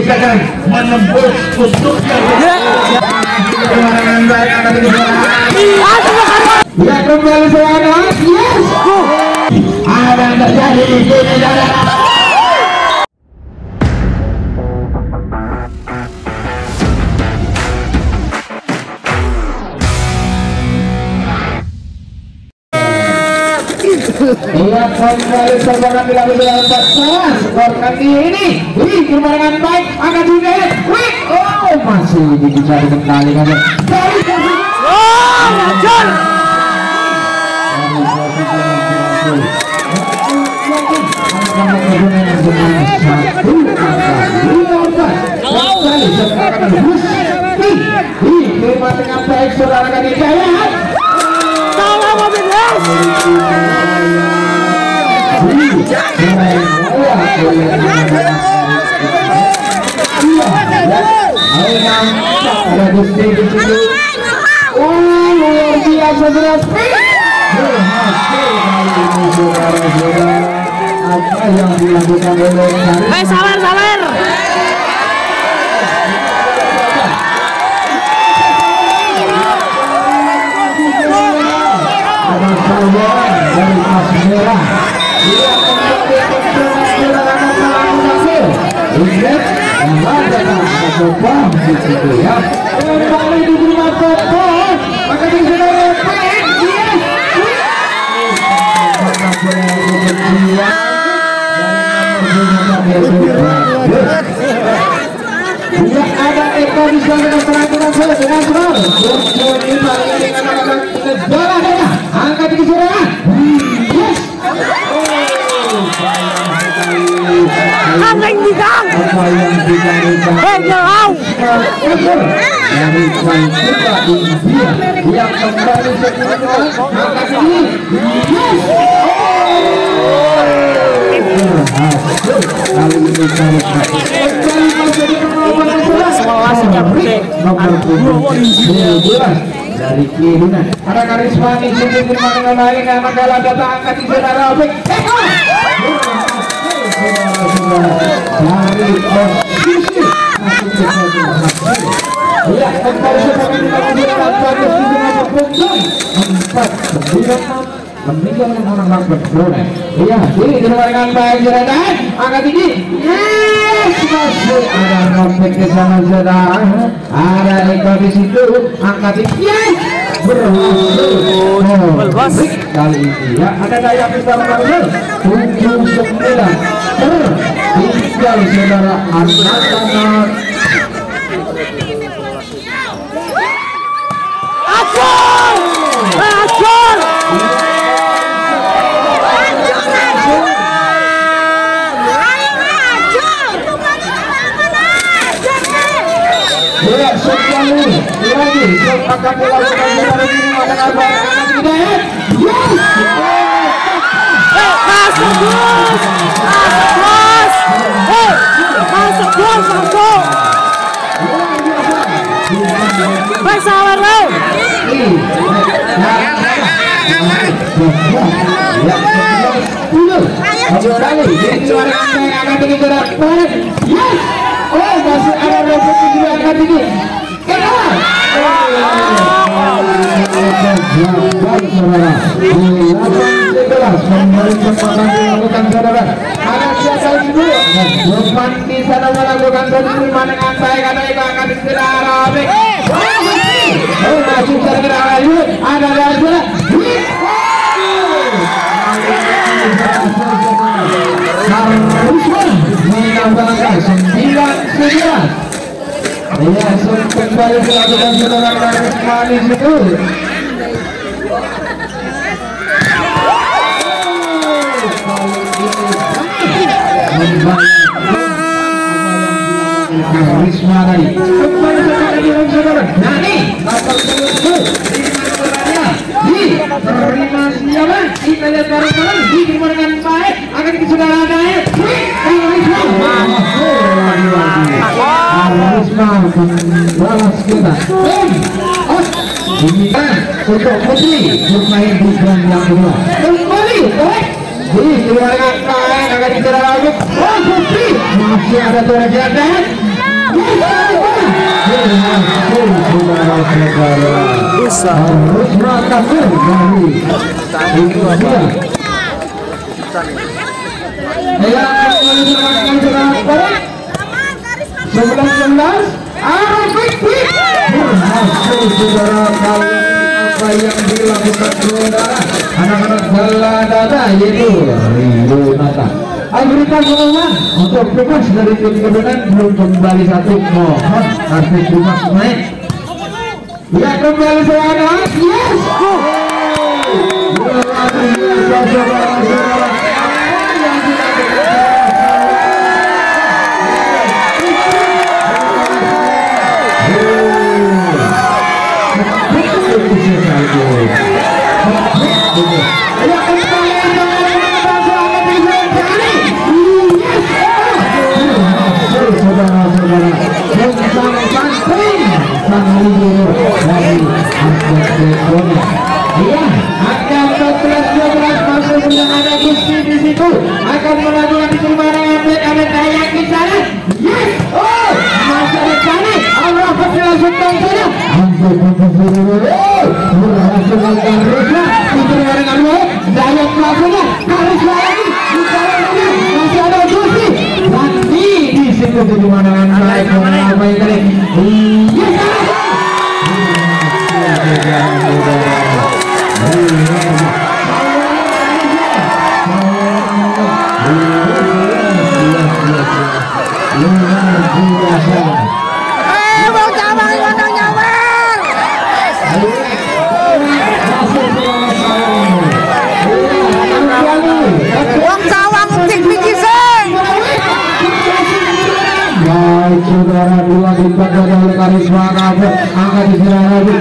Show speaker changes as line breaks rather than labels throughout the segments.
gagal menembus untuk kemenangan baik akan ya kembali sekarang. Yes, ada yang terjadi di sini dalam iya kembali serangan dilakukan oleh Persela. Skor kali ini kemenangan baik akan dilihat. Oh masih bisa dikendalikan dari lanjut terima dengan baik saudara kami Jayat. Apa yang dilakukan oleh
sabar
dari Mas Merah. Dia kembali diterima Toto, maka tidak ada Eko di sana dengan peraturan saya dengan skor. Angkat di sana. Yes.
Angkat di gang. Jauh.
Dari India yang kembali angkat ini. Yes. Kali ini dari kiri ada Karisma di sini dengan lain anak kalah datang angkat di sana Rafiq dari posisi ya kembali sebagai meninggalkan orang berdua. Iya, ini dengan baik Jeradan, angkat tinggi. Yes, masih ada Rafiq di sana Jeradan, ada Eko di situ, angkat tinggi. Yes, berhasil. Kali ini ya ada daya besar berhasil. 79 tinggal saudara anak-anak. Lagi akan dilakukan secara ini dengan baik anak Hidayat. Yes.
Masuk bos. Masuk bos, masuk. Baik sabar lo.
Yes. Oh masih ada rezeki juga akan ini. Ya, kembali dilakukan saudara Karisma di situ. Karisma tadi kembali saudara. Nah nih, diterima siapa? Kita lihat bareng-bareng diterima dengan baik. Akan kita saudara naik. Karisma balas kita. Ini kan untuk Putri bermain di game yang kedua. Kembali, diterima dengan baik. Akan kita lagi. Oh Putri masih ada suara jatuh.
Bisa.
Harus meratakan dari itu dia. Ya, sebelas quick berhasil saudara kali apa yang dilakukan saudara anak-anak Galadada yaitu Rio Nata. Berikan pengumuman untuk bebas dari tim kebenaran belum kembali satu mohon artis bebas naik. Ya kembali saudara, yes. Luar biasa saudara-saudara. akan melakukan persembahan ada kayak di sana. Yes, oh masa depannya Allah berlangsung saja. Berhasil terusnya diperlukan Allah daya pelakunya harus lagi masih ada kursi nanti di situ di mana baik ramai kali. Yes.
Bang Cawang yang nyawer. Bang Cawang tik biji sing.
Baik saudara dua dipakai oleh Karisma Kabut angkat di sana lagi.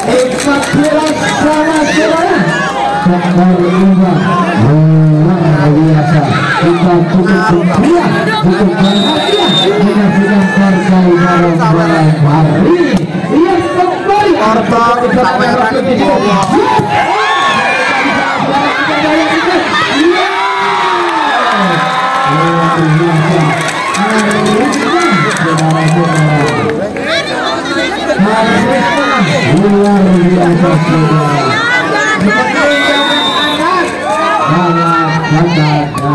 Ikat berat sama saudara. Sektor lima luar biasa. Kita cukup bahagia, cukup bahagia. Kita sedang terkait barang-barang hari yang kembali. Harta tawaran Allah. Luar biasa saudara.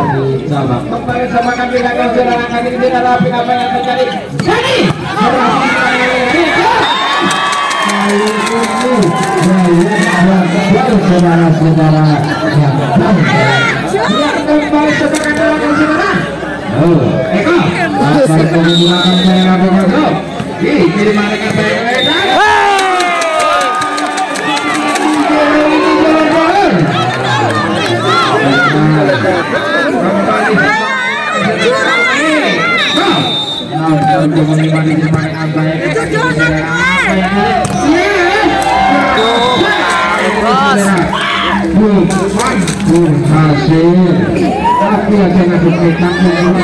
Dari cabang kembali sama kami akan serangan kali ini adalah apa yang terjadi. Jadi saudara-saudara yang kembali sebagai dalam saudara. Oh, Eko, akan menggunakan saya apa-apa. Jadi mana kan saya tapi jangan dipotong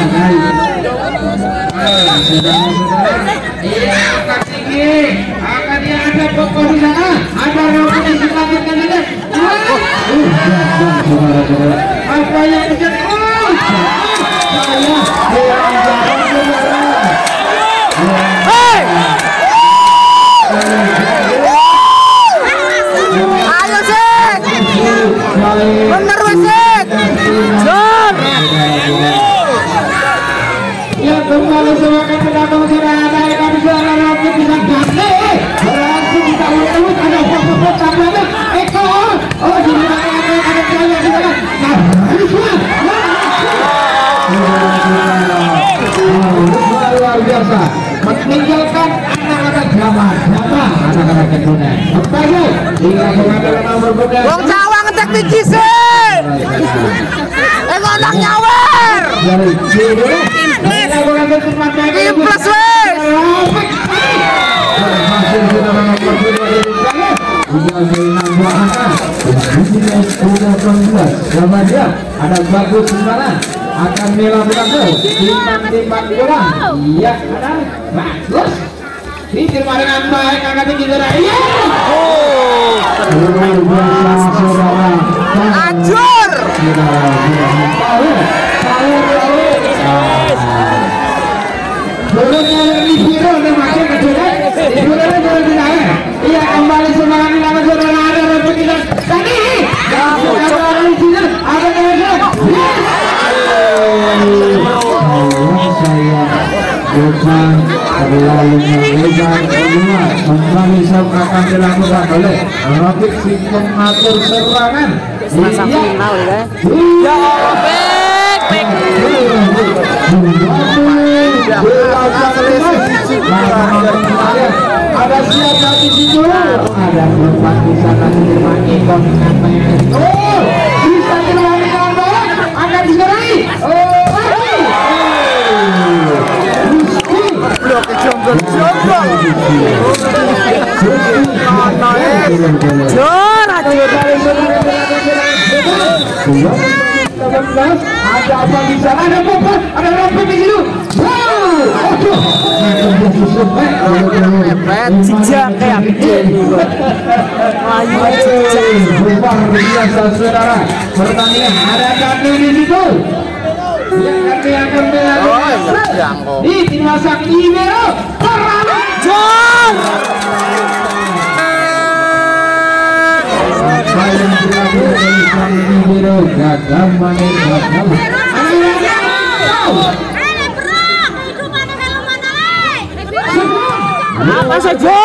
akan tinggi, akan dia ada pokok di sana, ada rambut di sebelah kanan. Apa yang terjadi?
Ayo Sek. Bener Sek. Jor.
Ya kembali sebagai pendatang serata yang bisa langsung bisa ganti. Langsung kita urus ada pokok tambahnya. Eko. Oh di mana ada jaya di sana. Luar biasa meninggalkan anak-anak zaman anak-anak keturunan bertanya hingga mengambil nomor benda
Bang Cawang cek biji sih. Anak nyawer.
dari Ciro
Impres wes.
berhasil sudah nomor benda dari sana tinggal menang dua angka sudah 19 sama dia ada bagus di sana akan melakukan timbang bola. Iya, ada bagus. Diterima dengan baik angkat tinggi saudara. Iya. Luar biasa saudara.
Ajur.
Power. dilakukan oleh Rafiq si pengatur serangan.
Masa final ya. Ya Allah, back.
Ada siapa di situ? Ada perempuan di sana ditemani konten. Oh, bisa ditemani dengan baik. Akan diserai.
Blok jomblo.
Ada apa di sana? Ada apa? Ada Rafiq di situ.
Jejak kayak
luar biasa saudara. Pertandingan ada kami di situ. Yang kami akan melakukan di timnasan Ibero.
Jor.
Yang dilakukan timnasan Ibero gagal main gagal.
Apa saja?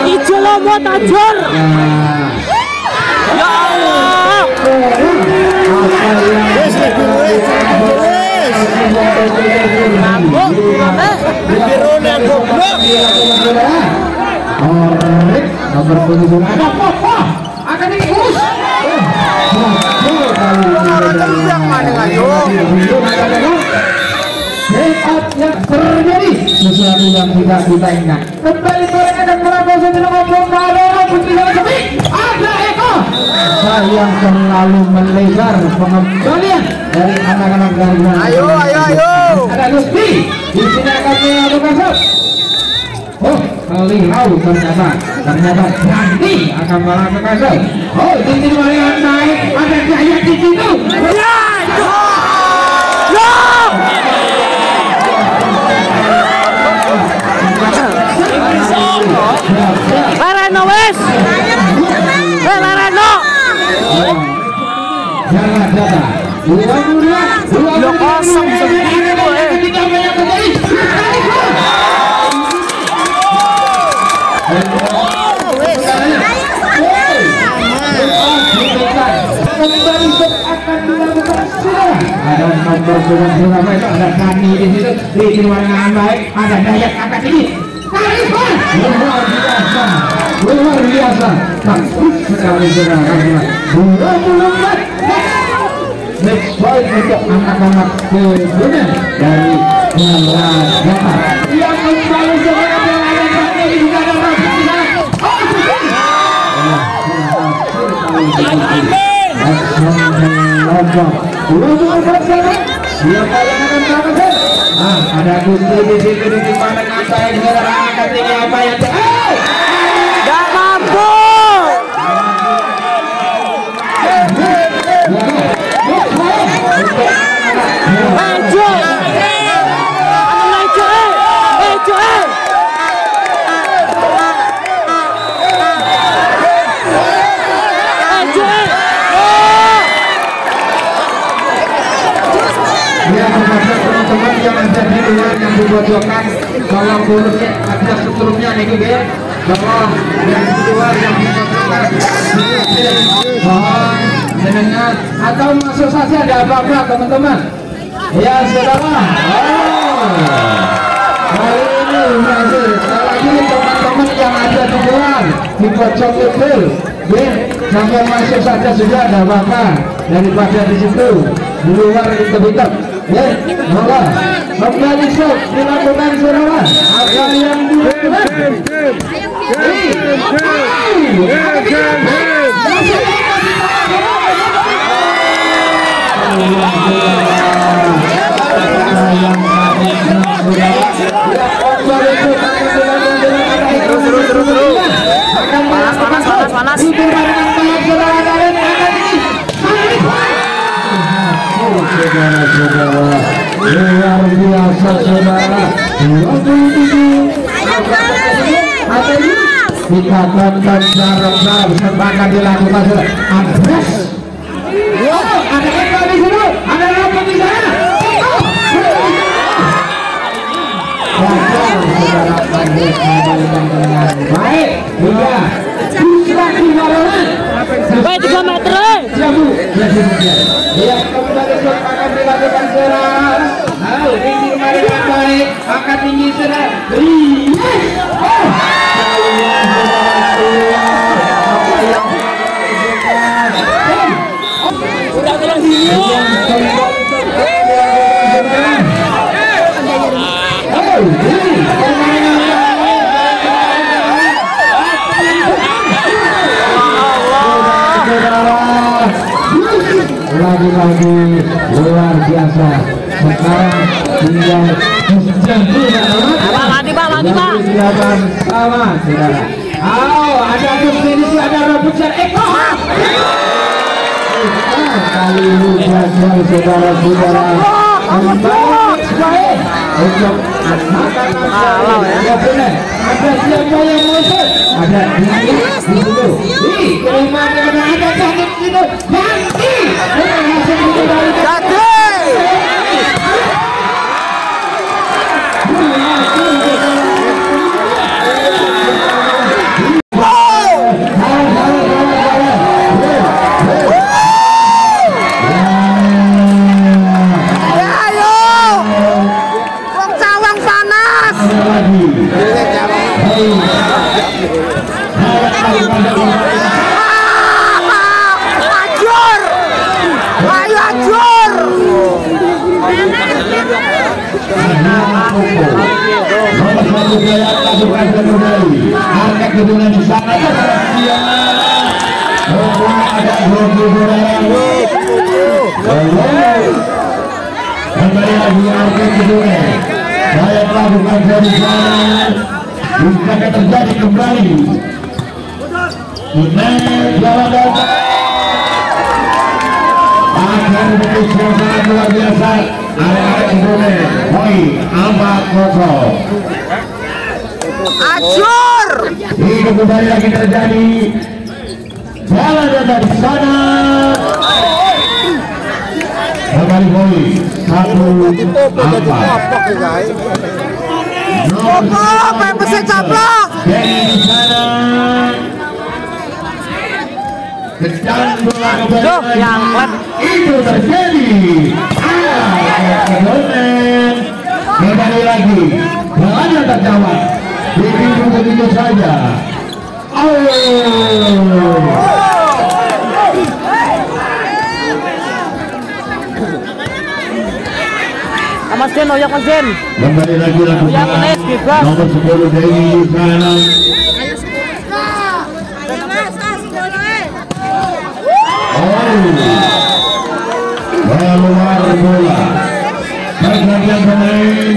Ijo lomo tajur. Ya Allah.
Nomor punggung ada apa? Akan diurus. Hebat yang terjadi sesuatu yang tidak kita ingat. Kembali mereka dan Prabowo dengan pembalap putri dan sepi. Ada Eko yang selalu melebar pengembalian dari anak-anak dari
Ayo.
ada Gusti di sini akan melakukan shot. Oh, Lihau ternyata Ganti akan melakukan shot. Oh, di sini yang naik ada Jaya di situ.
Lareno wes. Lareno.
Jangan data. 2-0. Ada nomor Surabaya itu ada Kani di situ di ruangan baik ada Dayak angkat ini luar biasa bagus sekali serangan 24 next point untuk anak-anak kebunan dari Malagata yang kembali serangan yang ada Kani di juga ada Rafiq di sana siapa yang akan melakukan? Ada Gusti di situ di mana ngapain gerakan ini apa yang
Gak mampu.
teman-teman yang ada di luar yang dibutuhkan kalau bonusnya ada seterusnya nih guys bahwa yang di luar yang dibutuhkan mohon mendengar atau masuk saja ada apa-apa teman-teman ya saudara kali ini masih lagi teman-teman yang ada di luar di pojok itu sampai masuk saja sudah ada apa-apa daripada di situ di luar hitam-hitam ya, maka kembali shot dilakukan saudara apa yang dilakukan
Panas.
Luar biasa saudara 27 kita tonton sarap sepakat dilakukan Andres ada Eko di situ ada Rafiq di sana saudara Andres mengembalikan dengan baik. Hingga Pusrati Maronan.
Baik 3 meter.
Jamu. Ya kembali akan dilakukan serang. Ini kembali dengan baik. Angkat tinggi serang.
Udah tolong dulu.
Lagi-lagi luar biasa. Sekarang tinggal 90
Mati Pak.
sama saudara. Ada definisi, ada rebutan Eko. Kali ini gagal saudara-saudara. Kembali untuk ada siapa yang musuh? Ada di situ. Terima kasih ada cantik situ. Ganti. Angkat kedudukan di sana. Ada kembali lagi angkat kedudukan. Saya lakukan dari sana. Bisa terjadi kembali. Jalan akan Indonesia sangat luar biasa. Ada kedudukan. Hoi, amat kosong.
Acur.
Ini kembali lagi terjadi. Jalan dari sana. Kembali boy. 1-4.
Pepesnya caplok.
Dari sana. Kecanduan kembali. Itu terjadi. Kemudian kembali lagi. Jangan terjawab. Begitu begitu saja.
Mas Jen, oyak Mas Jen.
Kembali lagi lakukan nomor 10 dari sana. Keluar bola. Pergantian pemain.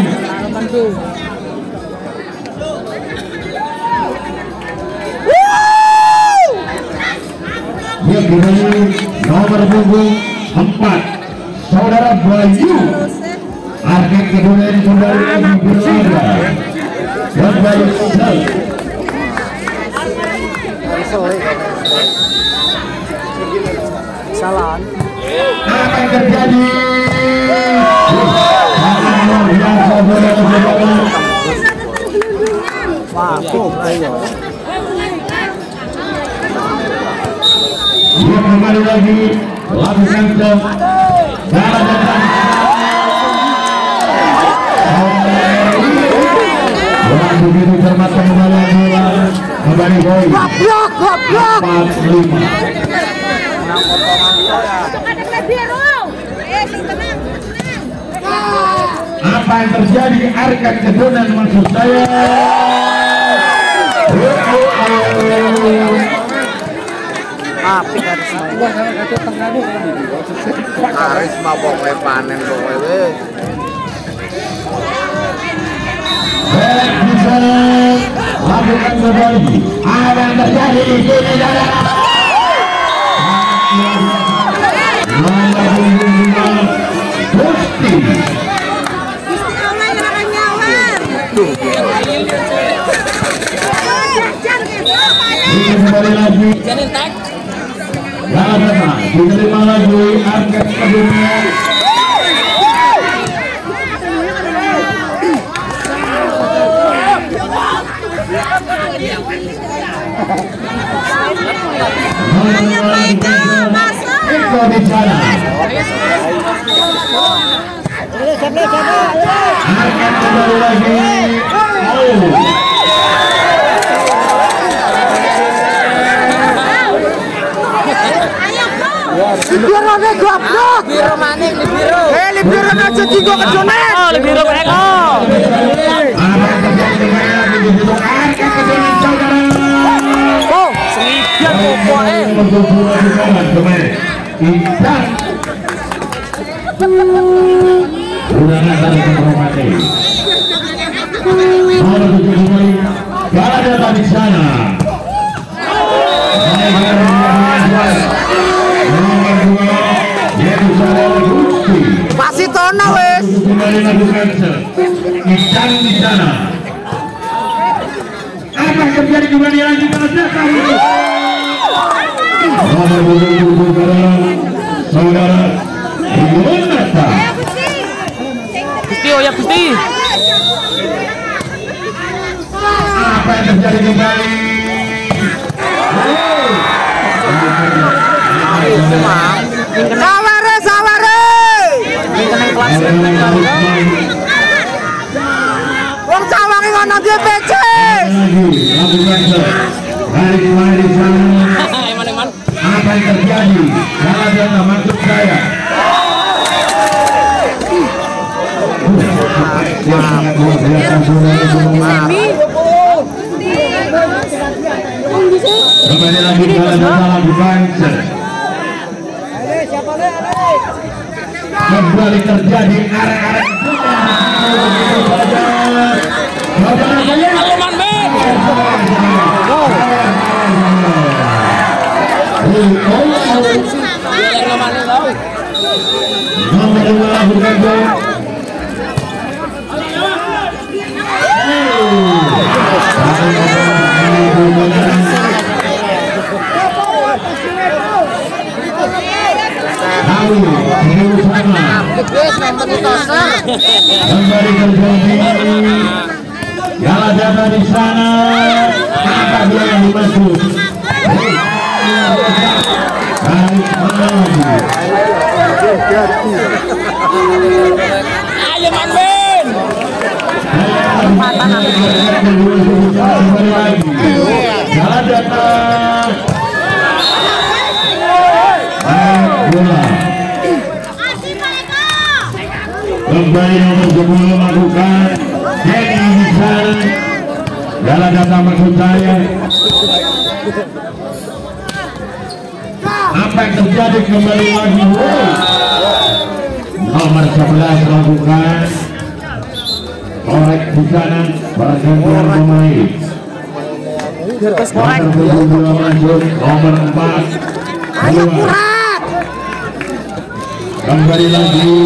Dia kembali nomor punggung 4 saudara Bayu. Arket kedua ini kembali berlaga. Kembali
Salah.
apa yang terjadi? Dia kembali lagi lakukan ke dalam begitu cermat kembali kembali boy.
Goblok.
4-5. Apa yang terjadi? Arkat kedunan maksud saya.
Api dari semua.
Aris mabok panen kowe.
Bisa lakukan kembali. Apa yang terjadi di sini dalam Gusti. Ini kembali lagi. Diterima lagi angkat kedua. Eko di sana. Akan kembali lagi.
Libiro nih goblok. Libiro mana libiro? Libiro aja tiga ke zona. Oh, libiro Eko. Oh, senidian pokoknya.
Di sana.
Pasti tono wes.
Ikan di sana. Apa terjadi kembali lagi pada datang? Saudara Yunata.
Gusti, oh ya Gusti.
Apa yang terjadi kembali?
Saware, saware. Wong sawange ngono dia PC.
Apa yang terjadi? Salah dia maksud saya. Kembali lagi dalam Banser. Kembali terjadi arek-arek kembali terjadi Gala Data di sana. Apa dia yang dimaksud?
Ayo Manben.
Gala Data. Kembali nomor 10 melakukan Denny di sana. Gala Data maksud saya. Apa yang terjadi kembali lagi? Nomor 11 melakukan korek di sana. Pergantian pemain. Nomor 22 masuk. Nomor 4 keluar. Kembali lagi.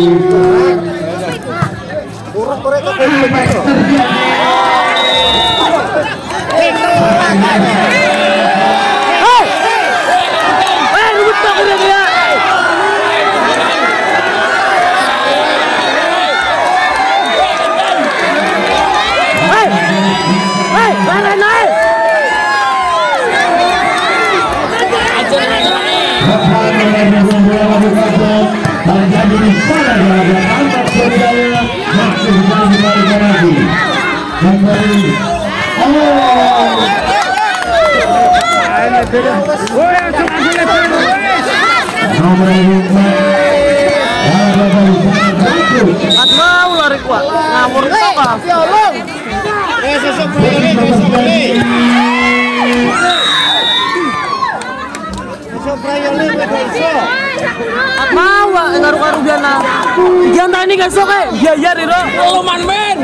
Terjadi di sana ada antar saudara masih bisa dikembalikan lagi kembali. Nomor 4
mau lari kuat ngawur apa? Mau ngaruh-ngaruh biana. Jangan ini kan sok ya ya Riro. Lo Manben.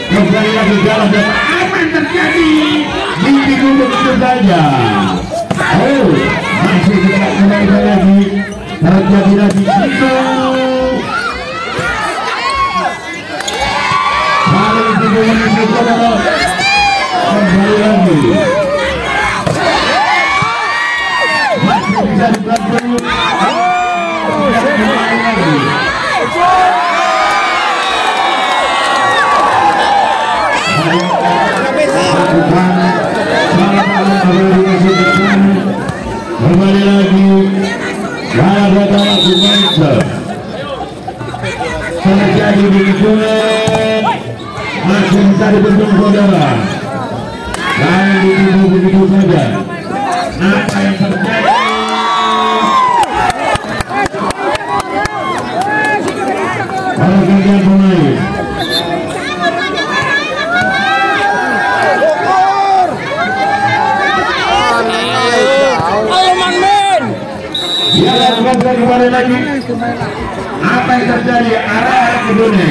Kembali lagi jalan dan apa yang terjadi? Mimpi duduk itu saja. Oh, masih tidak kembali lagi. Terjadi lagi itu. Saling tidur menuju saudara. Kembali lagi. Masih bisa dibantu. Kembali lagi. Ayo. gedung saudara. Lalu ditutup begitu saja. Apa yang terjadi? Pergantian pemain. Dia lakukan kembali lagi. Apa yang terjadi? Arah kedune.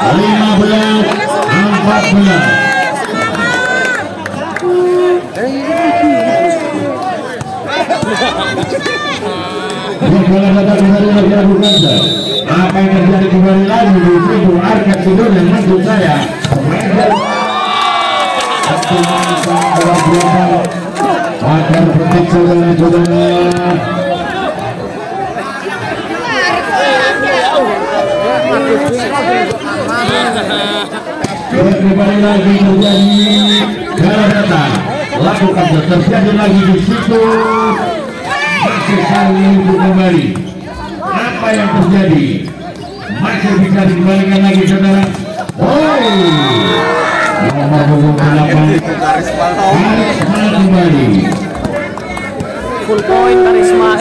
15-14. Bola datang kembali lagi lakukan. Apa yang terjadi kembali lagi di situ? Arket kedune maksud saya. Akan penting saudara-saudara. Kembali lagi terjadi bola datang. Lakukan terjadi lagi di situ. Masih saling kembali. Apa yang terjadi? Masih bisa dikembalikan lagi saudara. Nomor 28 Karisma kembali.
Full point Karisma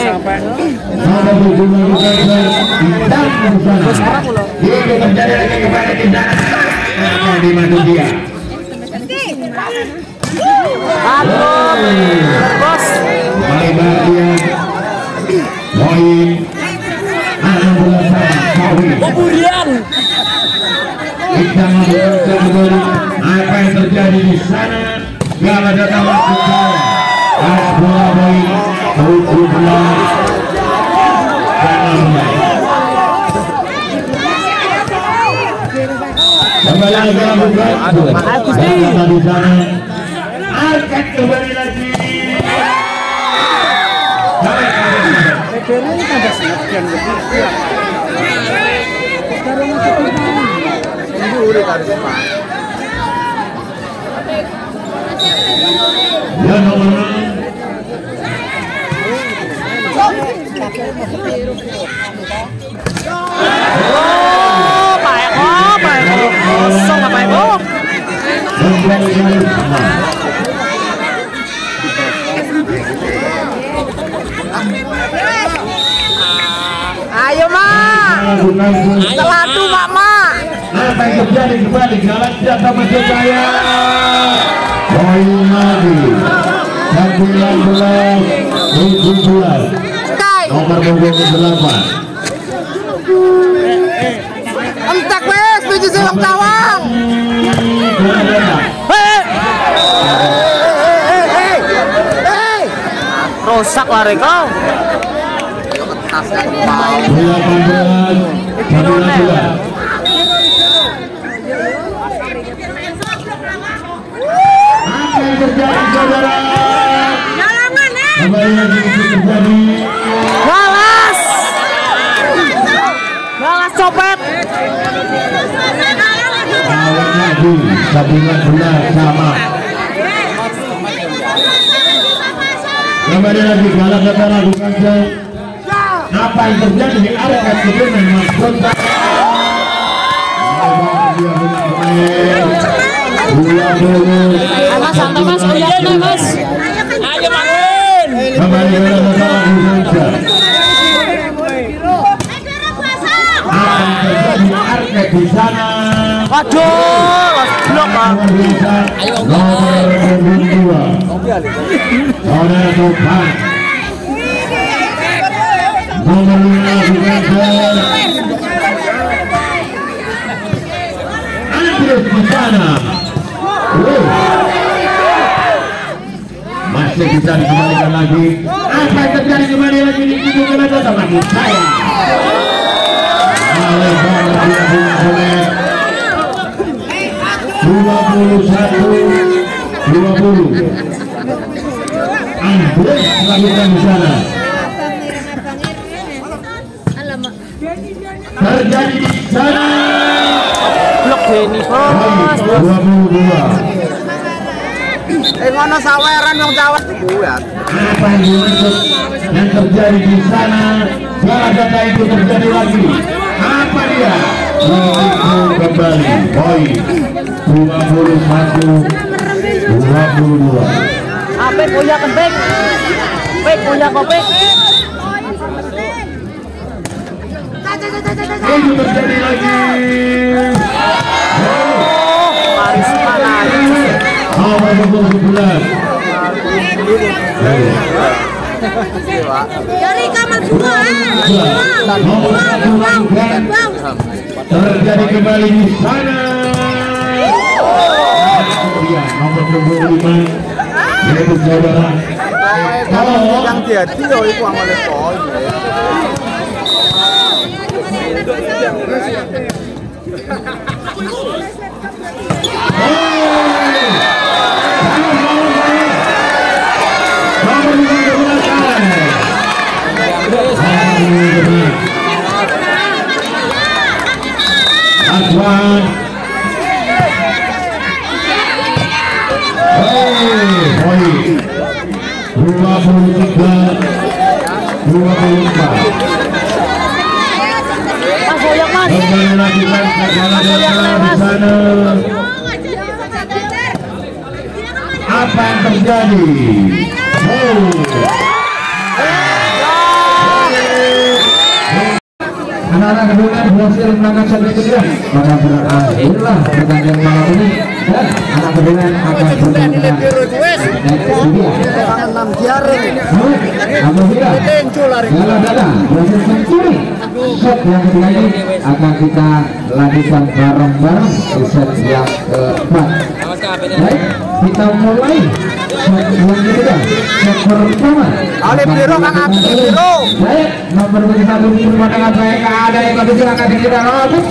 Nomor 28 itu terjadi lagi kembali di sana. Di mana dia?
Aduh, bos.
Lebar dia. Poin 16
Kemudian
kita melakukan kembali. Apa yang terjadi di sana? Gala datang maksud saya. Atas bola poin 17. Kembali lagi lakukan di sana. Angkat kembali lagi. Ya nomor
kosong apa itu? Ayo mak, selatu mak.
Apa yang terjadi kembali? Galak jatah masuk saya. Poin lagi 19-17. Nomor punggung 8.
Entek wes, tujuh silang tawang. Rusak lari kau.
18-19. Apa yang terjadi saudara? Kembali lagi terjadi.
Balas copet.
Lawan lagi 19 sama. Kembali lagi galak datang lakukan apa yang terjadi di area kedua maksud
Mas, udah mas. Ayo bangun.
Kembali datang lakukan di area di sana.
Waduh, blok pak.
Nomor 22 Saudara Topan. Nomor 15 Andres di sana. Masih bisa dikembalikan lagi. Apa yang terjadi kembali lagi di situ kelihatan lagi saya. Lebar dia boleh 21-20. Andres melakukan di sana. Terjadi di sana.
Blok Denny bos.
22.
Ngono saweran yang Jawa.
Apa yang dimaksud yang terjadi di sana? Salah data itu terjadi lagi. Apa dia? kembali poin 21-22.
Apa punya kebek? Bek punya kopek.
Itu terjadi lagi.
Karisma lagi.
Nomor 11.
Dari kamar semua.
Terjadi kembali di sana. Nomor 25 yaitu saudara.
Yang jadi yo iku oleh poin.
Adwan. Poin 23-24.
Mas goyang mas.
Kembali lakukan segala-galanya di sana. Apa yang terjadi? Anak-anak kedua berhasil menangkan satu kedua, maka berakhirlah pertandingan malam ini dan anak kedua akan bertanding dengan apabila Dala berhasil mencuri set yang ketiga ini akan kita lanjutkan bareng-bareng di set yang keempat. Baik, kita mulai set yang ketiga. Set pertama
Alif biru kan Alif biru.
baik, nomor 21 diterima dengan baik. Ada yang kedua silakan kita robek.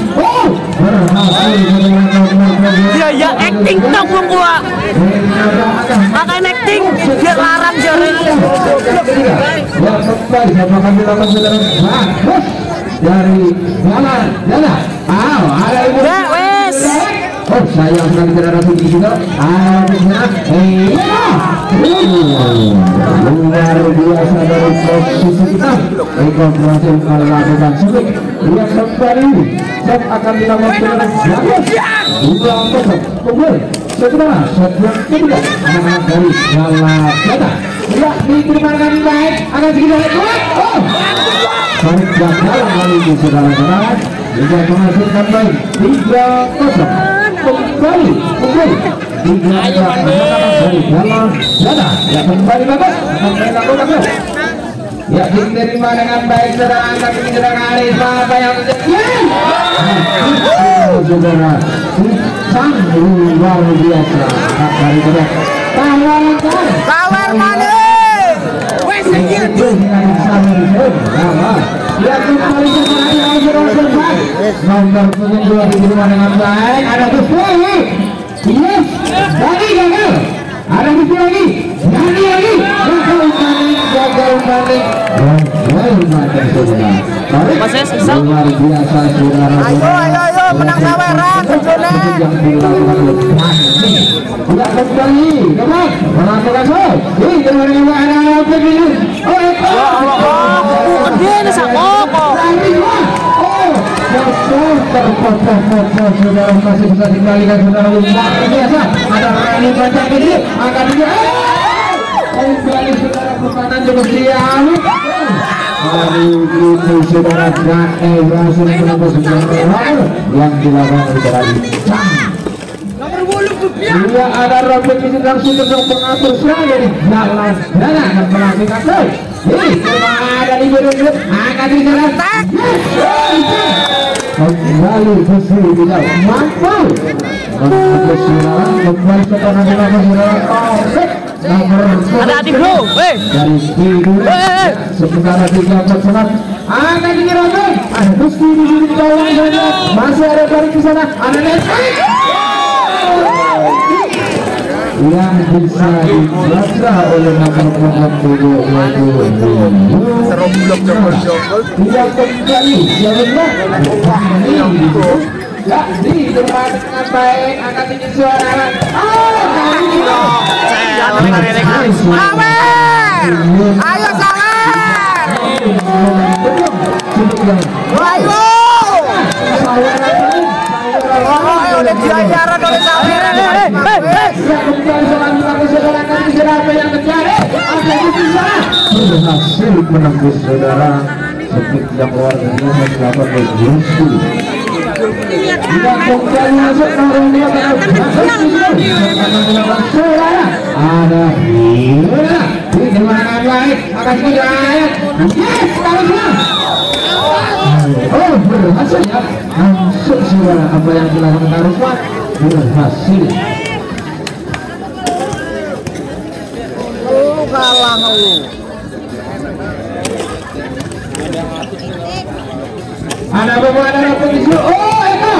Dia ya acting dong bung gua. Makan acting dia larang jari.
Ya kembali sama kami lakukan saudara bagus dari Dala. Ada ibu.
Ya wes.
Oh sayang sekali tidak ada tinggi juga. Luar biasa dari posisi kita. Eko berhasil melakukan sulit. Dia kembali. Set akan dilakukan bagus. Dua kosong. Kemudian setelah set yang kedua anak-anak dari Dala. Ya diterima dengan baik. Akan segera kuat. Oh. Tarik gagal kali ini saudara-saudara. Juga menghasilkan baik 3-0. Kembali ayo dari Dala ya kembali bagus ya diterima dengan baik saudara. Angkat ini saudara Karisma apa yang saudara sang luar biasa dari saudara
Power money. Wes
itu dengan ya kembali nomor 2 diterima dengan baik. Ada Gusti. Yes, lagi gagal. Ada Gusti lagi. Lagi. Gagal balik.
Masih sisa.
Luar biasa saudara.
Ayo menang saweran tentunya.
Tidak kembali, teman. Melakukan show. Ini dengan anak-anak begini.
Dia ini sakok.
Saudara masih bisa dikembalikan saudara luar biasa. Ada Rani Bajak ini akan dia kembali saudara pertahanan cukup siang. Hari ini saudara Gane berhasil menembus yang dilakukan oleh saudara Icang. Dia ada robek di sedang sudah pengatur serangan dari Dala dan melakukan gol. Ini ada di biru akan diserang. Kembali Gusti tidak mampu. Kembali sekarang dilakukan nomor
Hati-hati bro.
dari tidur. Sementara 3-4 akan dinyerahkan. Ada Gusti di sini bawah saja. Masih ada dari di sana. Ada Nesri yang bisa dibaca oleh nomor punggung tubuh
Seroblok jokol-jokol.
dia kembali ya di depan dengan baik akan tinggi suara
Sawer. Ayo sawer. Ayo.
oleh diajaran oleh Saweran.
Berhasil menembus saudara seperti yang luar biasa dilakukan oleh Yusuf. Tidak kembali masuk orang dia ada Hira di kemenangan baik akan kejayaan. Yes, oh berhasil ya, masuk saudara apa yang dilakukan Arifan berhasil.
Kalah lu.
Ada beberapa posisi. Oh itu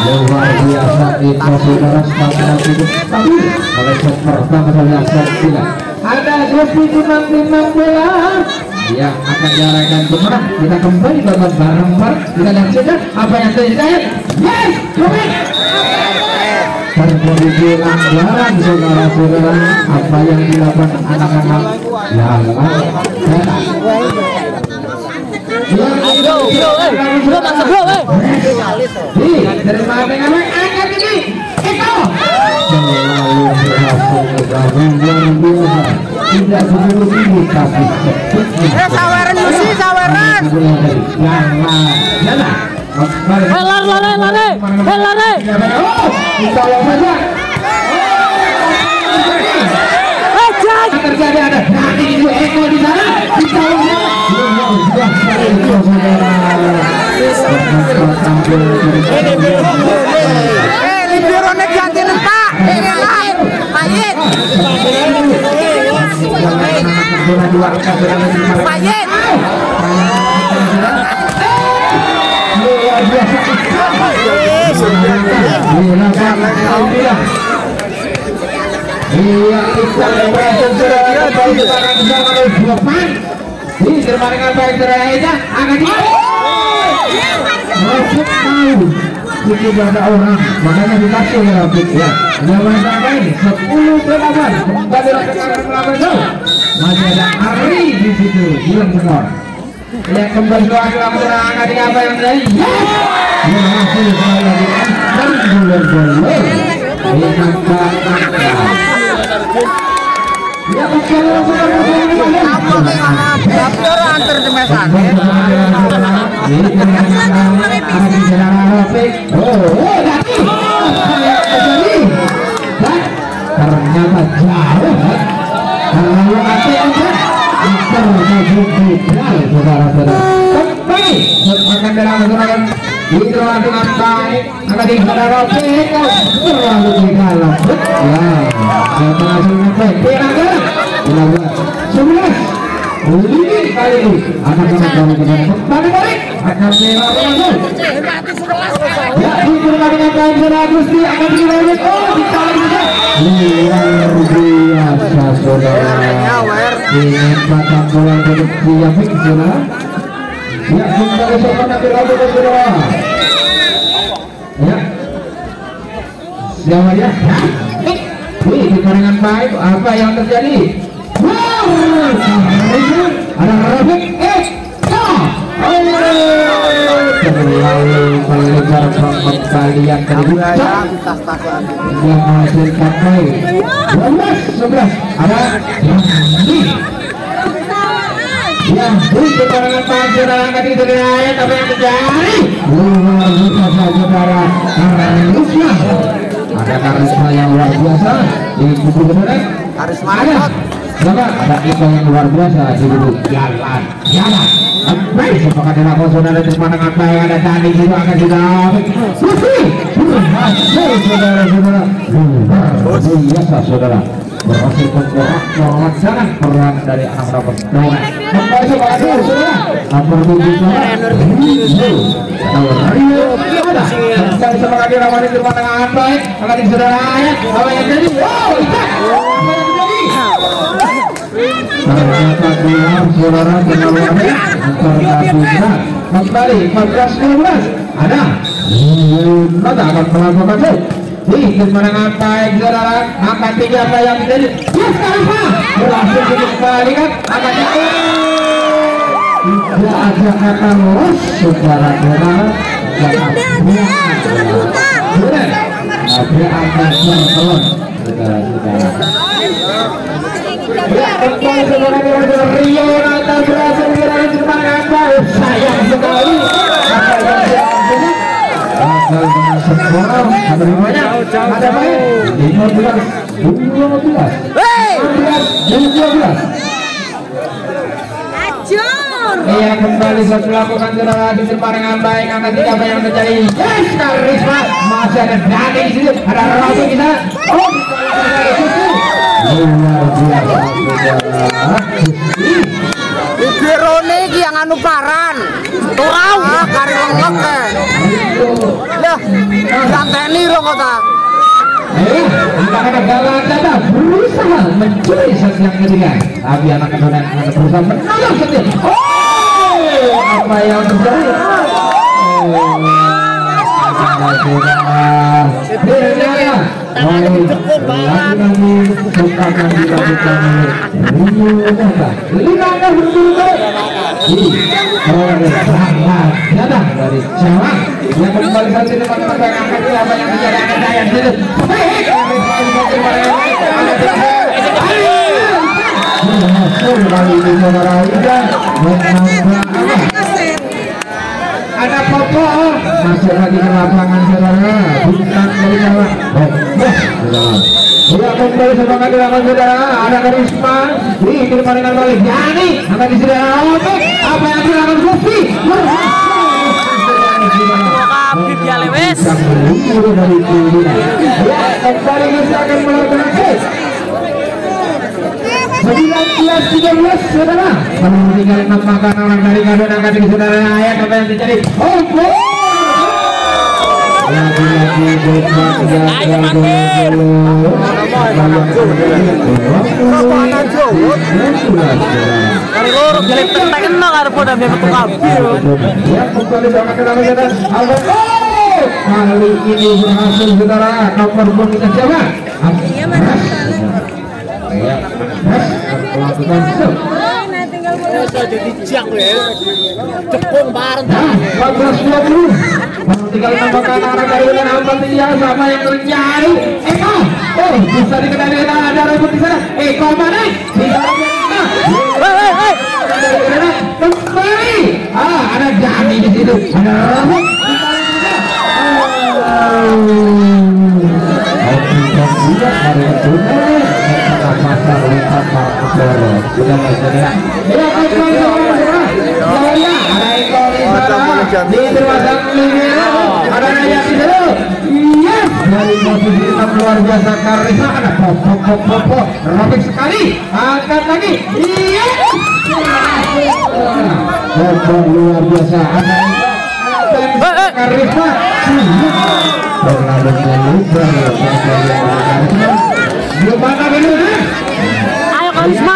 luar biasa itu saudara stamina itu tapi oleh set pertama saya tidak ada kopi timang bola yang akan diarahkan kemana. Kita kembali babak bareng-bareng, kita lihat saja apa yang terjadi. Yes, kopi terjadi pelanggaran saudara-saudara apa yang dilakukan anak-anak yang terima dengan angkat ini Eko selalu berhasil yang biasa tidak begitu tinggi tapi
Saweran Yusi, Saweran.
Lari.
Tolong saja terjadi ada nanti itu Eko di sana
libero ganti Pak. Payet. Payet.
Iya, kita ini terbaringkan baik terakhirnya akan masuk tahu itu ada orang makanya dikasih ya Rapid ya zaman sampai ini 10-8 kembali lagi ke Lampung masih ada Ari di situ bilang skor ya kembali lagi akan apa yang terjadi masih sekali lagi dan bulan-bulan ya
Antar di mesan.
ternyata jauh kalau saudara-saudara kembali akan dalam itu dengan baik akan dihadap terlalu di dalam ya berhasil sebelas ini kali ini akan kembali balik akan melakukan ya diterima dengan baik saudara Gusti akan dilakukan ditarik luar biasa saudara ini batang bola untuk Diafik saudara ya kembali sopan nanti lakukan saudara ya siapa dia wih dengan baik apa yang terjadi ada Rafiq terlalu melebar kembali yang terbuka yang menghasilkan baik 12-11 ada yang untuk karangan pacaran akan diterima apa yang terjadi luar biasa saudara karisma ada karisma yang luar biasa di kubu beneran
Karisma
ada ikon yang luar biasa di kubu jalan baik sepakat dilakukan saudara di mana apa yang ada tadi juga akan didapat saudara-saudara luar biasa saudara berhasil menggerak melaksanakan peran dari anak rapat donat kembali sepakat dulu saudara kembali sepakat dilakukan di mana apa akan disaudaranya apa yang jadi ternyata keluar saudara kenalannya kembali 14-12 ada Yunata akan melakukan di kemenangan baik saudara angkat 3 apa yang terjadi yes Karisma berhasil dikembalikan angkat 3 tidak ada kata los saudara-saudara Ada angkat telur. Rio Nata berhasil meraih semangat baik. Sayang sekali. Gagal dengan skor. Ada baik. 15-12. Ia kembali setelah melakukan serangan di depan dengan baik. Angkat 3 apa yang terjadi? Yes, Karisma masih ada Dani di situ. Ada Rafi di sana. Oh, luar biasa.
Iberone iki yang anu paran.
Turau.
Kari wong ngeke. Lah, ganteni ro kota.
Anak-anak Galanda berusaha mencuri set yang ketiga, tapi anak kemudian berusaha menolong setia. Oh, apa yang terjadi? Dari Jawa yang kembali saja depan terbang angkat apa yang dijadikan daya itu. Ada Popo masuk lagi ke lapangan saudara, bintang dari Jawa. Dia kembali semangat di lapangan saudara. Ada Karisma di depan dengan balik Yani akan disediakan apa yang dilakukan Gusti.
Kabit ya lewes.
Kembali kita akan melakukan 19-13 saudara. Kalau tinggal 6 makanan dari kado angkat di saudara ayat apa yang terjadi? Oh, lagi-lagi kali ini berhasil saudara nomor pun kita coba. Melakukan
Jadi jang ya. Cepung bareng.
14-20. Tinggal tambahkan arah dari bulan Alpatiya sama yang terjadi. Eko, oh bisa dikendalikan ada ribut di sana. Eko mana? Kembali. Ada Jami di situ. Ada ribut. Luar biasa Karisma ada Popo robek sekali angkat lagi iya luar biasa ada Karisma gimana dulu
Ayo Karisma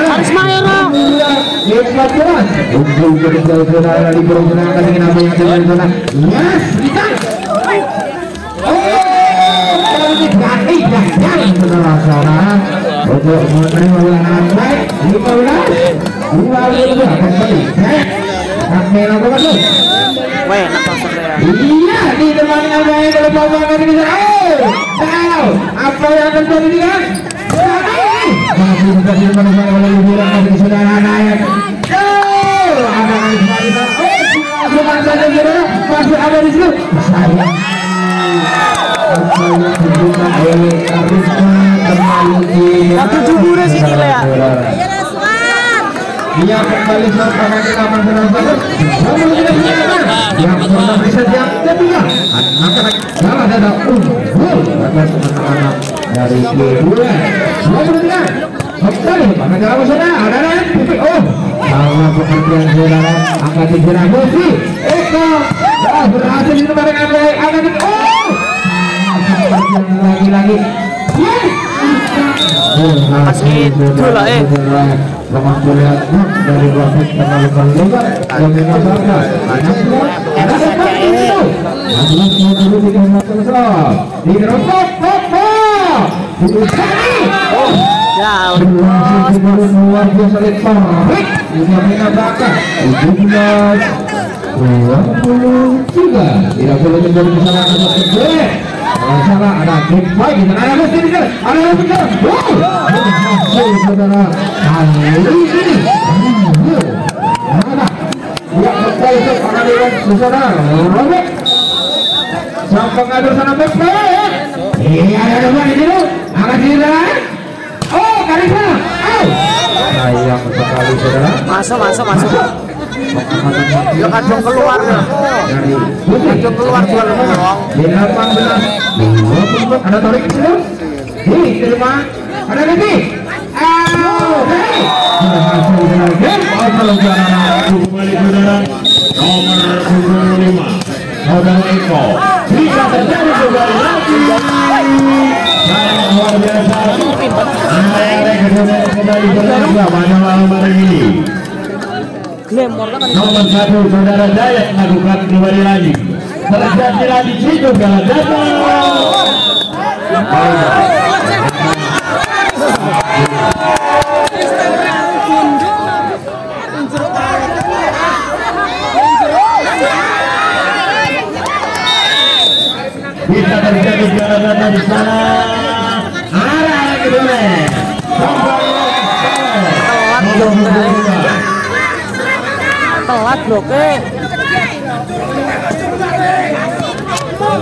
Karisma ya no.
Yes, kita. Untuk menerima ulangan baik 15 iya di depan yang baik kalau bawa ini tahu apa yang terjadi dengan masih terjadi manusia oleh liburan masih saudara naik ada bukan saja saudara masih ada di situ sayang
Satu jubure sini ya.
Dia kembali sama di lapangan saudara. Yang pernah bisa yang ketiga. Anak-anak salah ada atas anak-anak dari liburan. Semua berdengar. Kembali pada jalan saudara. Ada oh. Salah pengertian saudara. Angkat di jalan Gusti. Eko berhasil di tempat dengan baik. Angkat di lagi-lagi
itu lah
dari Rafik terlalu lebar dan memasarkan banyak semua ada di Rafik
ya
luar biasa lebar ini menambahkan 17 23 tidak boleh menjadi kesalahan untuk kedua. Salah ada kick baik di tengah ada saudara kali ini ada dia kembali ke pengadilan saudara robek sang pengatur sana back ada dua di situ akan dilakukan kali sana sayang sekali saudara
masuk ya kadang keluar ya kadang keluar dong
di 18 ada tarik ke situ terima ada lagi
kembali saudara nomor 25 saudara Eko bisa terjadi kembali lagi luar biasa kembali saudara pada malam hari ini nomor 1 saudara Dayak melakukan kembali lagi terjadi lagi situ gala datang bisa terjadi gala datang di sana arah lagi boleh
telat bloke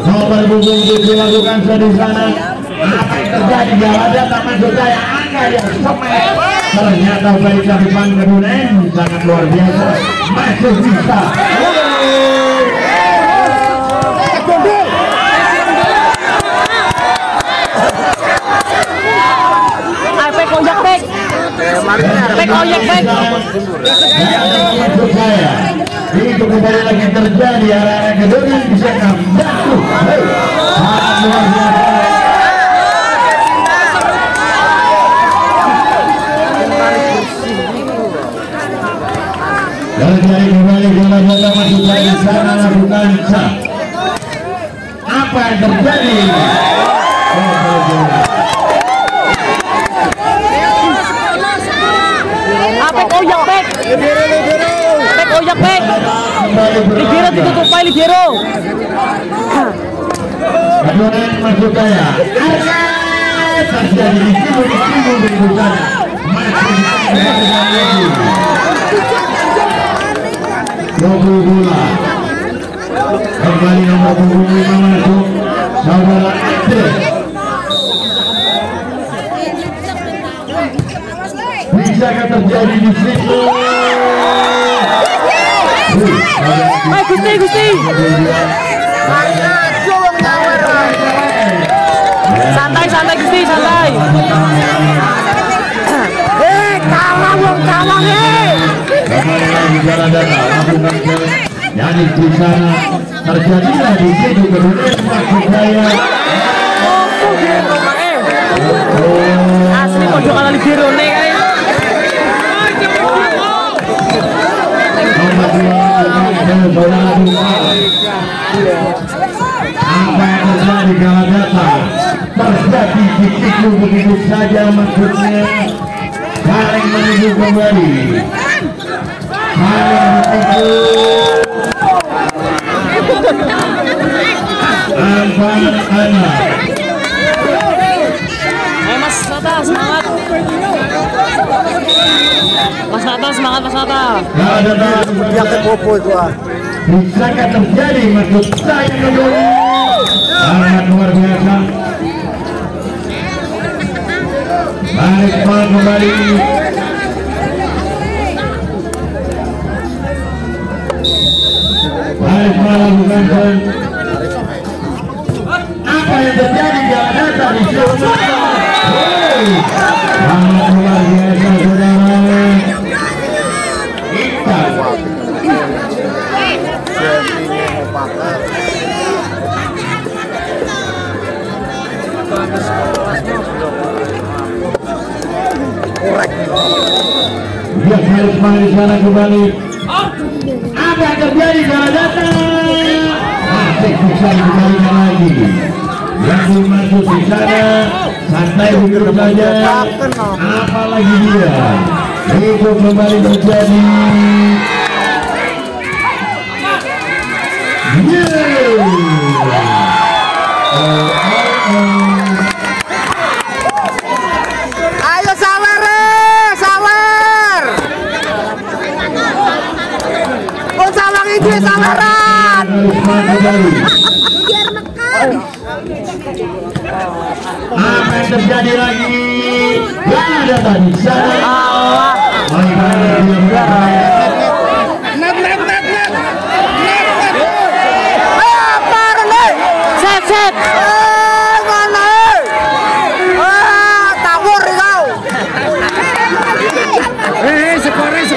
nomor punggung 7 lakukan di sana apa yang terjadi gala datang maksud saya angka yang semet ternyata baik dari Panggedunen sangat luar biasa masih bisa
koyak back
maksud saya itu kembali lagi terjadi arah Gedogan bisa membantu sangat luar biasa terjadi kembali bola masuk lagi sana lakukan sah apa yang terjadi
apa koyak back libero ditutup pak libero
Gedogan maksud saya terjadi di situ berikutnya masih 20 bola kembali nomor 25 masuk saudara Andre bisakah terjadi di situ
Gusti santai Gusti santai kalah wong kalah
jadi di sana terjadilah di situ kemudian maksud saya
asli pojok ala libero nih kayak
apa yang terjadi gala datang terjadi di begitu saja maksudnya saling menuju kembali saling menuju anak-anak
Mas Nata semangat Mas Nata
gala datang
yang bobo itu
bisakah terjadi maksud saya kembali sangat luar biasa balik kembali balik melakukan apa yang terjadi gala datang di situ sangat luar biasa saudara kita dia harus main sana kembali apa yang terjadi gala datang masih bisa dikembalikan lagi yang masuk di sana santai begitu saja apalagi dia itu kembali terjadi
Ayo sawer, sawer. Pun sawang itu saweran.
Apa yang terjadi lagi? Gak ada tadi sana.
Set.
Tawur kau.
Sekore.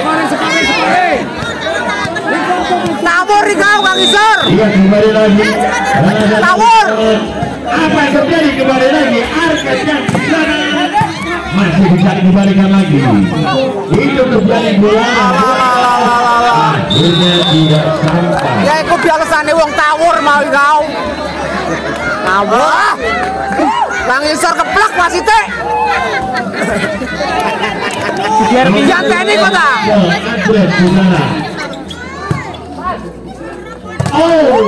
Tawur kau Kang Isor.
Iya, kembali lagi.
Tawur.
Apa yang terjadi kembali lagi? Arket yang di sana masih bisa dikembalikan lagi. Itu terjadi bola. Akhirnya tidak sampai.
Ya iku biasane wong tawur mau kau. Tawur. Kang Isor keplak wasite.
Biar
Janteni kok ta?
Atlet di sana. Oh,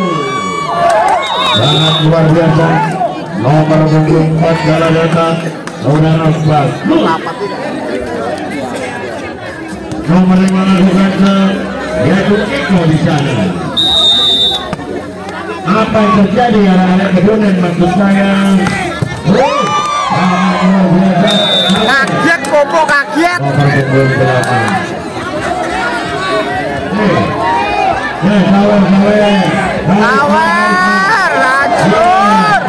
sangat luar biasa. Nomor 24 Galadata Saudara Bas. Nomor 5 lakukan yaitu Eko di sana. Apa yang terjadi anak-anak kedunen maksud saya? Oh, sangat luar biasa.
Kaget popo kaget.
Nomor 28.
Sawer, racun.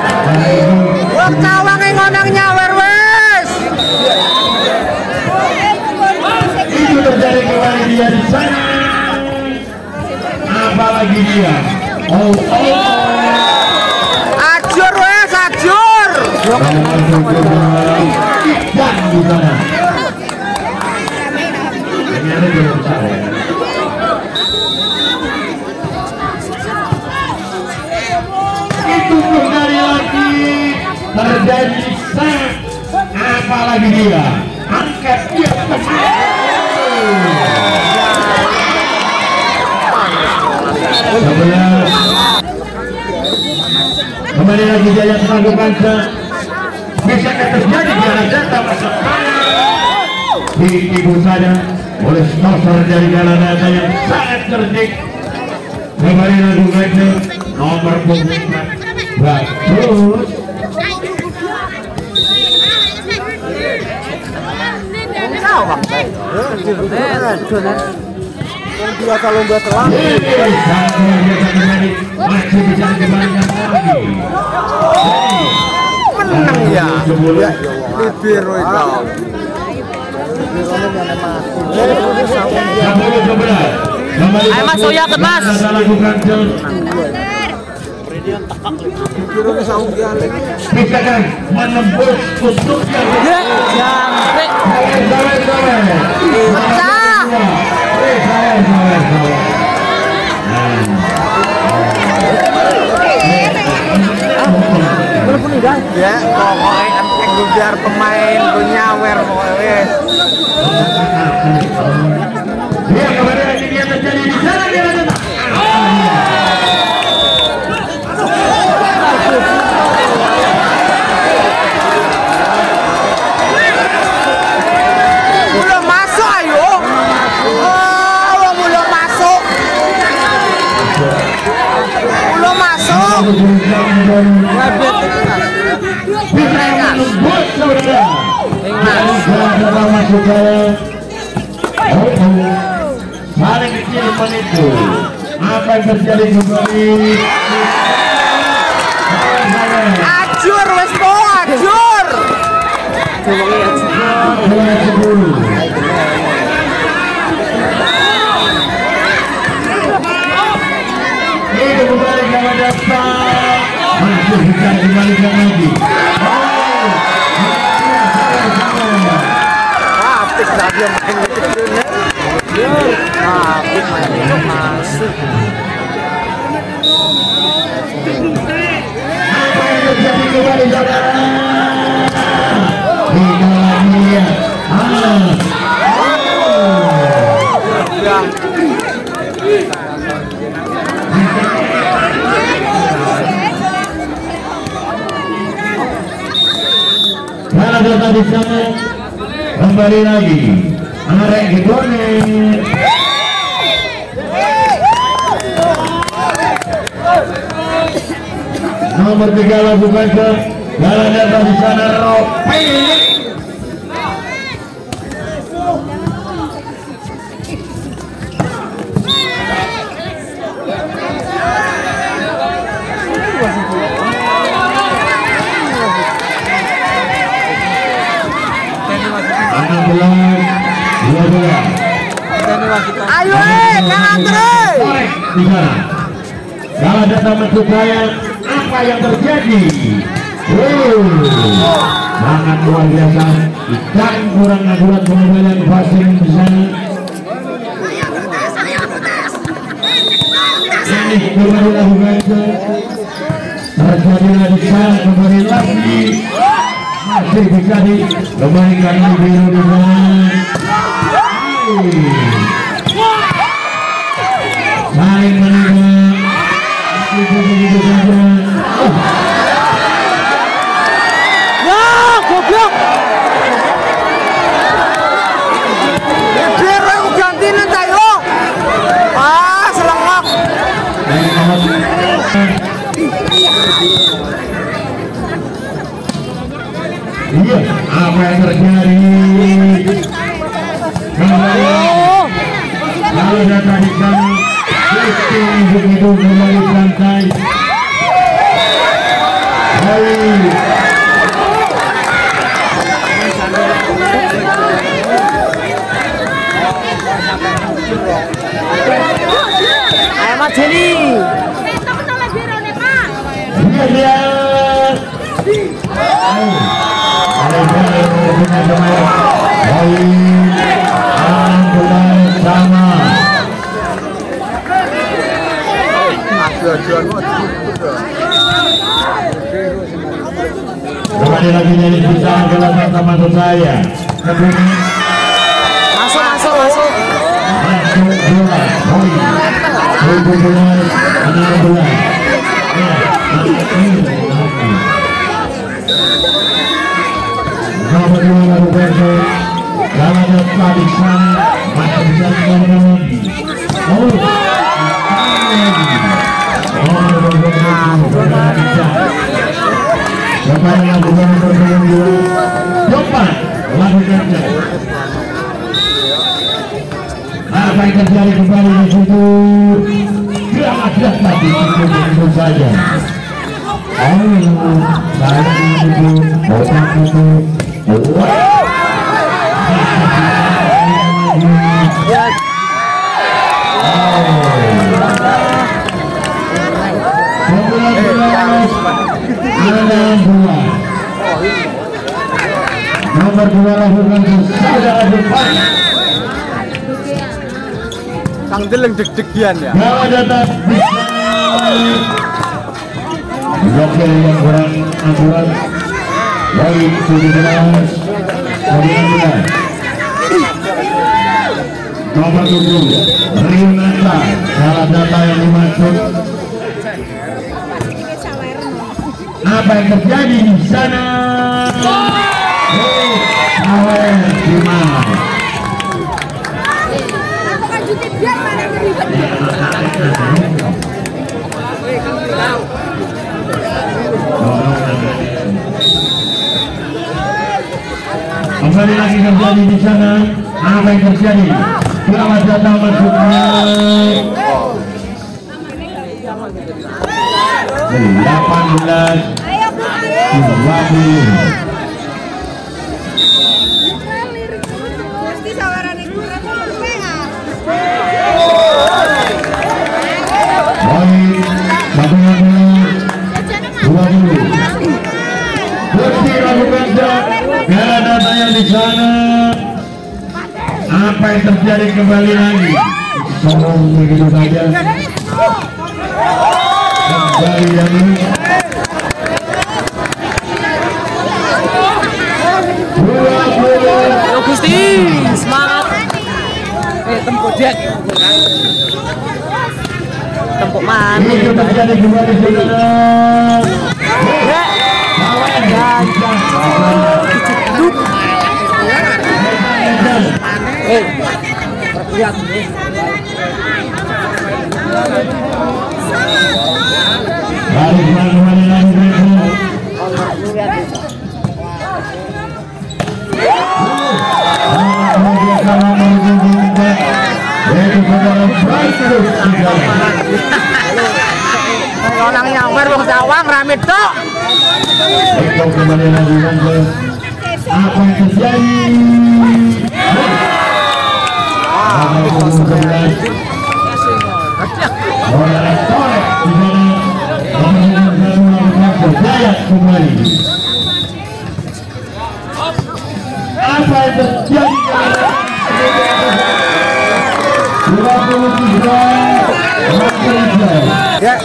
Wong cawange ngonang nyawer wis.
Itu terjadi kembali dia di sana. Apalagi dia. Oh.
Ajur wis, ajur.
Dan di sana. Ini ada di sana. Itu kembali lagi terjadi set. Apalagi dia angkat dia kembali lagi Jaya melakukan bisa terjadi di arah data masuk di saja oleh sponsor dari Galadata yang sangat cerdik. Kembali lagi nomor 24 bagus.
Biasa lomba selang.
Masih bisa dikembalikan lagi.
Menang ya. Bibir kau.
Ayo Mas, soyakan Mas.
Bisa kan menembus untuk yang
Jangkrik.
Ya, pokoknya enteng biar pemain penyawer wes.
Dia kembali lagi dia terjadi di sana dia ada.
Belum masuk ayo. Oh, belum masuk. Belum masuk.
Bisa menembus saudara. Saudara masuk saya. Paling kecil itu. Apa yang terjadi kembali?
Ajur wes po, ajur.
Itu kembali kepada Pak. Masih bisa dikembalikan lagi.
Apik dah dia main gitu. Apik main itu masuk.
Apa yang terjadi kembali saudara? Tidak lagi ya. Salah data di sana. Kembali lagi. Arek Gidone. Nomor 3 lakukan ke salah data di sana. Ropi.
Ayo Kang Andre.
Kalau data maksud saya apa yang terjadi? Sangat luar biasa. Dan kurang akurat pengembalian passing di sana. Ini kembali lakukan terjadilah di sana kembali lagi. Masih bisa dikembalikan di biru di sana. Saling menerima. Begitu saja.
Ya, goblok. Biar aku gantiin tayo. Ah, selengkap.
Iya, apa yang terjadi? Kalau data di sana, begitu kembali santai.
Ayo Mas Jenny.
Iya. Sama. Kembali lagi dari bisa kelas sama saya.
Masuk.
Masuk bola. Bola. 16. Nomor 2 Roberto. Dalam tadi sana masih bisa lagi. Apa yang terjadi kembali di situ? Jelas tadi itu saja. Nomor 2 lakukan sesudah depan.
Kang Deleng deg-degian ya.
Gawat datang. Blokir yang kurang akurat. Baik 17. Nomor 7 Riunata. Salah data yang dimaksud. Apa yang terjadi di sana? Awal gimana? Kembali lagi terjadi di sana. Apa yang terjadi? Selamat datang masuknya. 18-20. Di sana apa yang terjadi kembali lagi? Tolong begitu saja. Kembali lagi.
Yo Gusti, semangat. Tempuk Jack. Tempuk mana?
Itu terjadi kembali di sana.
Ya. Orang nyamper wong Cawang rame tok.
Kembali lagi apa yang terjadi? Apa yang terjadi? 23 ya.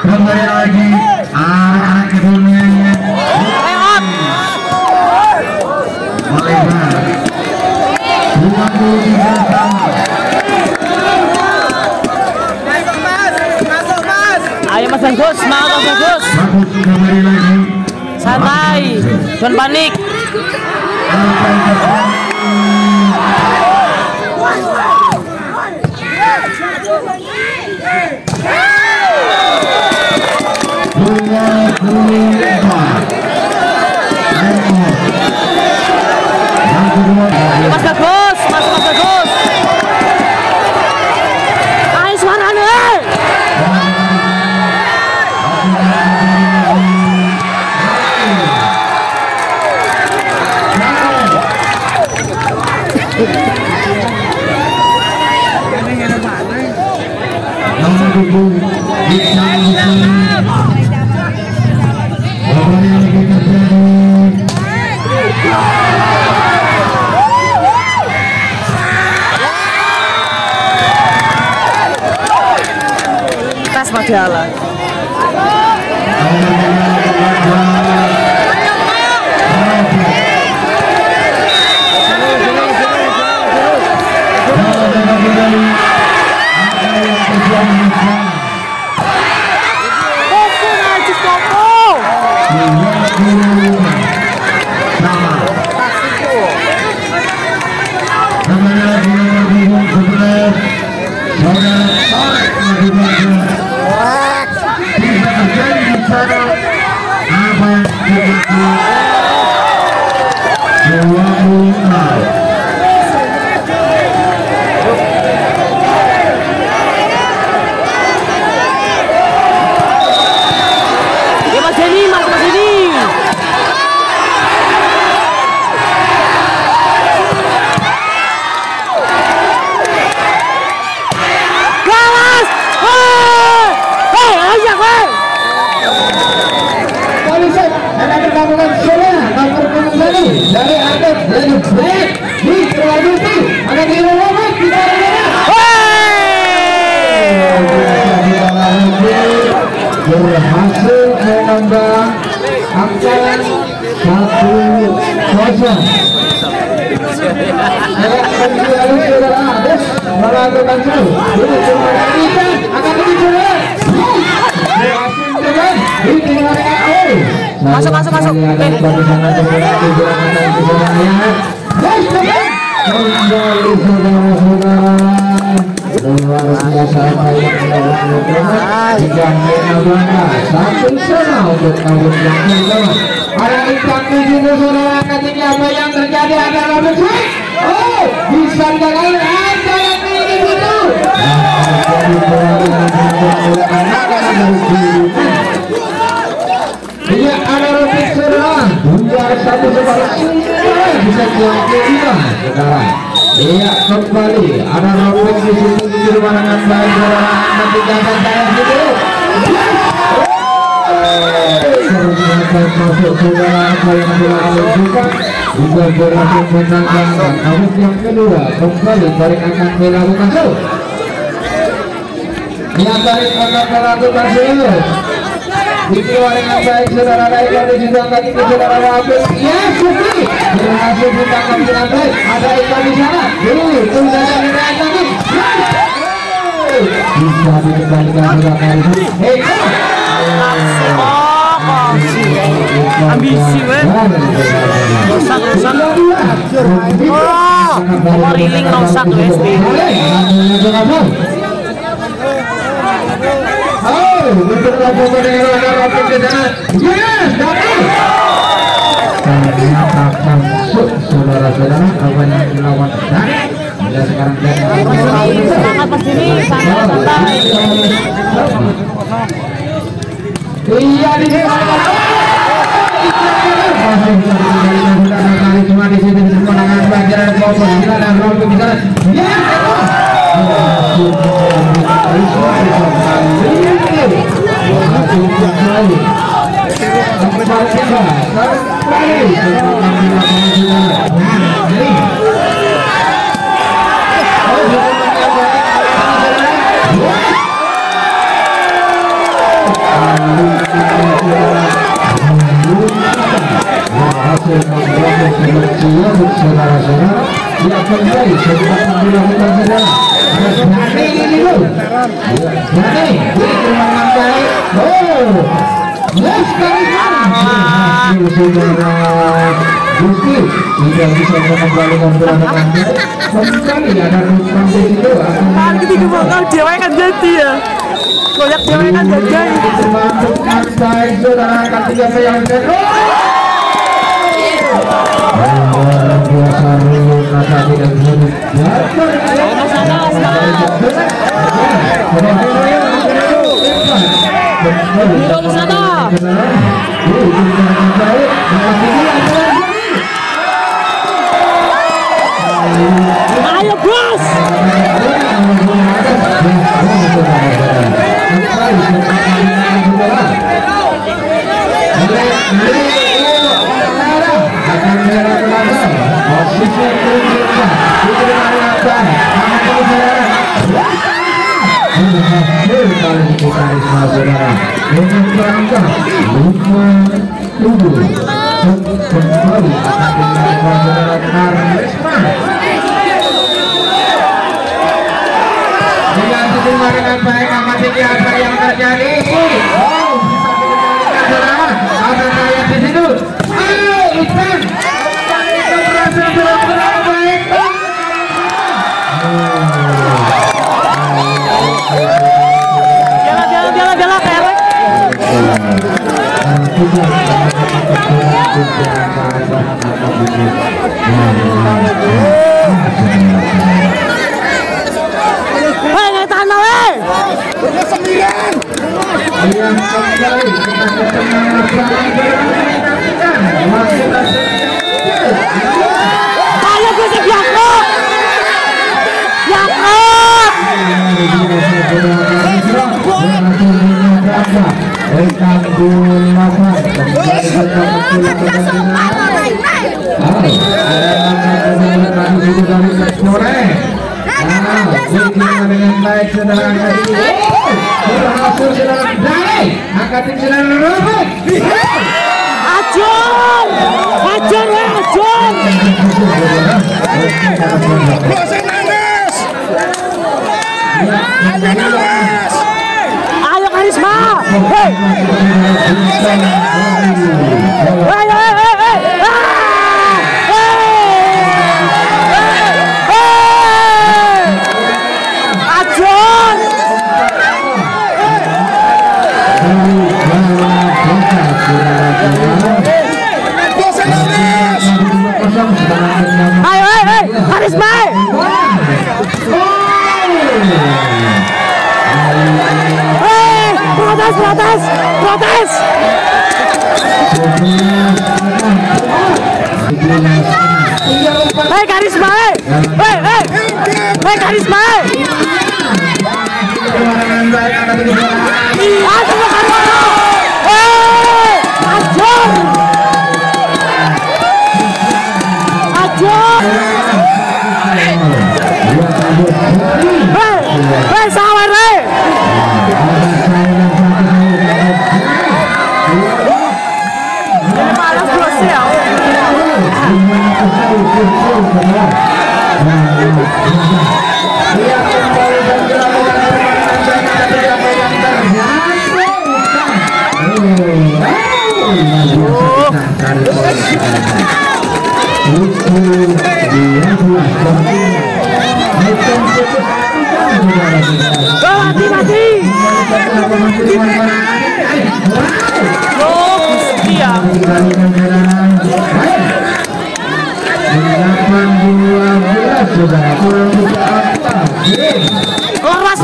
Kembali lagi arah ke dunia melebar 23 sama.
Ayo Mas Bagus, semangat Mas Bagus.
Bagus kembali lagi.
Santai, jangan panik.
Apa yang terjadi?
Mas Bagus, Mas Bagus. Ayo suaranya. Tes majalah.
Dari atas dari back di Kelanjuti akan dilewati tidak berhasil menambah angka 1-0. Melakukan show ini cuma akan dijual
Masuk.
Apa yang terjadi adalah bisa gagal ada yang ini betul. Iya, ada roti serang hingga 1-1 bisa dilakukan sekarang. Iya, kembali ada roti di situ di ruangan baik nanti jangan saya gitu. Masuk saudara apa yang dilakukan juga berhasil menangkan awet yang kedua. Kembali tarik akan melakukan show. Yang tarik akan melakukan show. dikeluarkan dengan baik saudara baik kondisi angkat ini saudara Wabel ya Suki berhasil ditangkap dengan baik ada ikan di sana tunggu dari lagi bisa dikembalikan saudara
ambisi rusak oh riling rusak wes
untuk lakukan dengan rapi ke sana yes dapat saudara-saudara kawan yang dilawan dan sekarang
sangat kesini sangat santai
iya di sini cuma di sini kemenangan pelajaran maupun kita dan rompok di sana saudara-saudara tidak kembali sebelum dilakukan saudara ini dulu berani dikeluarkan baik saudara Gusti tidak bisa mengembalikan bola dengan kembali ada rukun di situ
ketika bakal dewa kan jadi ya banyak dewa kan jadi
baik saudara ketiga yang luar biasa rasa tidak bisa
ayo bos
dengan baik amati apa yang terjadi. Ada saya di situ. Ayo Ipan. Itu berhasil benar-benar baik.
Jalan kerek.
Yang kembali kita
ayo Gusti Yakob
dengan baik saudara berhasil saudara dari angkatin saudara Robert
Ajon ayo Karisma hei Karisma protes hei Karisma hei Karisma
Lihat kembali dan dilakukan
Mati. Oh, Gusti ya.
12 sudah kurang bisa apa.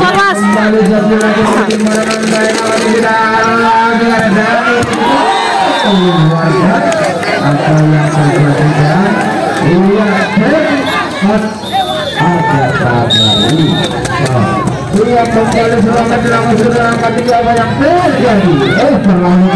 Lawas.
Kembali satu lagi kemenangan baik apa yang terjadi lihat kembali selamat dalam sudah ketika apa yang terjadi terlalu